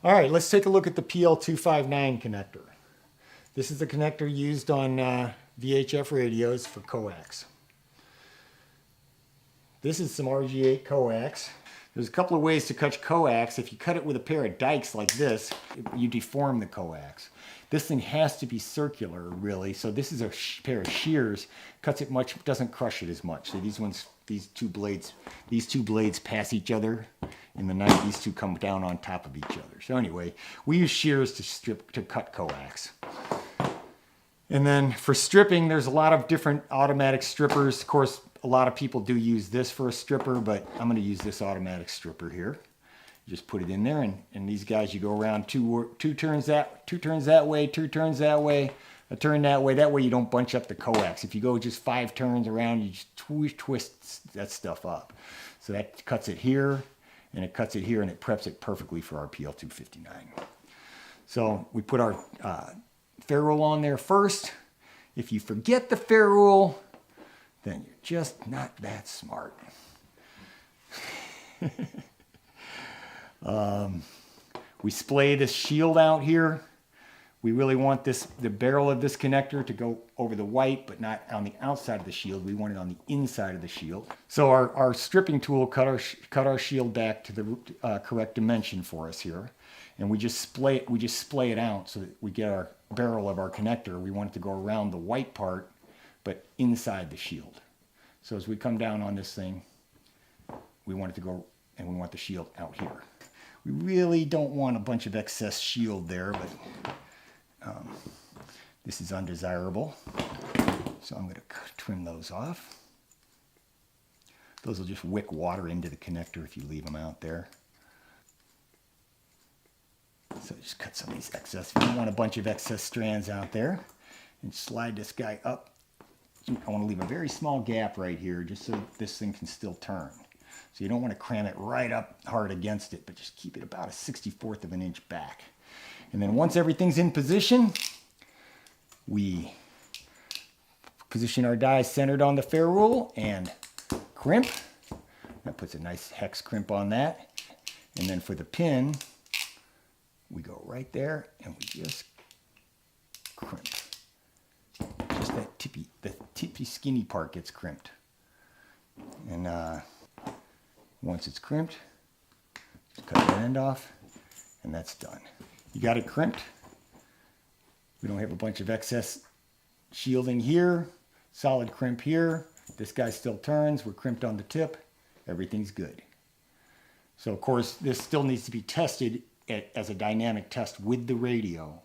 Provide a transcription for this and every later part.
All right, let's take a look at the PL259 connector. This is the connector used on VHF radios for Coax. This is some RG8 Coax. There's a couple of ways to cut coax. If you cut it with a pair of dikes like this, you deform the coax. This thing has to be circular, really. So this is a pair of shears. Cuts it much, doesn't crush it as much. So these two blades pass each other in the knife. These two come down on top of each other. So anyway, we use shears to cut coax. And then for stripping, there's a lot of different automatic strippers. Of course, a lot of people do use this for a stripper, but I'm going to use this automatic stripper here. You just put it in there, and these guys, you go around two turns that way, 2 turns that way, a turn that way. That way you don't bunch up the coax. If you go just 5 turns around, you just twist that stuff up. So that cuts it here, and it cuts it here, and it preps it perfectly for our PL259. So we put our ferrule on there first. If you forget the ferrule, then you're just not that smart. We splay this shield out here. We really want the barrel of this connector to go over the white, but not on the outside of the shield. We want it on the inside of the shield. So our stripping tool cut our shield back to the correct dimension for us here, and we just splay it out so that we get our barrel of our connector. We want it to go around the white part, but inside the shield. So as we come down on this thing, we want it to go, and we want the shield out here. We really don't want a bunch of excess shield there, but this is undesirable. So I'm going to trim those off. Those will just wick water into the connector if you leave them out there. So just cut some of these excess. You don't want a bunch of excess strands out there. And slide this guy up. I want to leave a very small gap right here just so this thing can still turn. So you don't want to cram it right up hard against it, but just keep it about a 1/64 of an inch back. And then once everything's in position, we position our dies centered on the ferrule and crimp. That puts a nice hex crimp on that. And then for the pin, we go right there and we just crimp. Just that tippy skinny part gets crimped. And once it's crimped, just cut that end off, and that's done. You got it crimped. We don't have a bunch of excess shielding here, solid crimp here. This guy still turns, we're crimped on the tip, everything's good. So of course, this still needs to be tested as a dynamic test with the radio.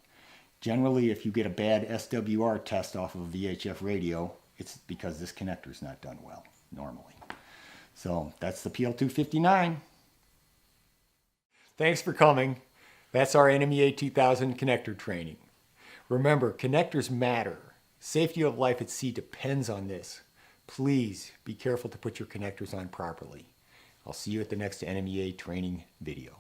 Generally, if you get a bad SWR test off of a VHF radio, it's because this connector is not done well, normally. So that's the PL259. Thanks for coming. That's our NMEA 2000 connector training. Remember, connectors matter. Safety of life at sea depends on this. Please be careful to put your connectors on properly. I'll see you at the next NMEA training video.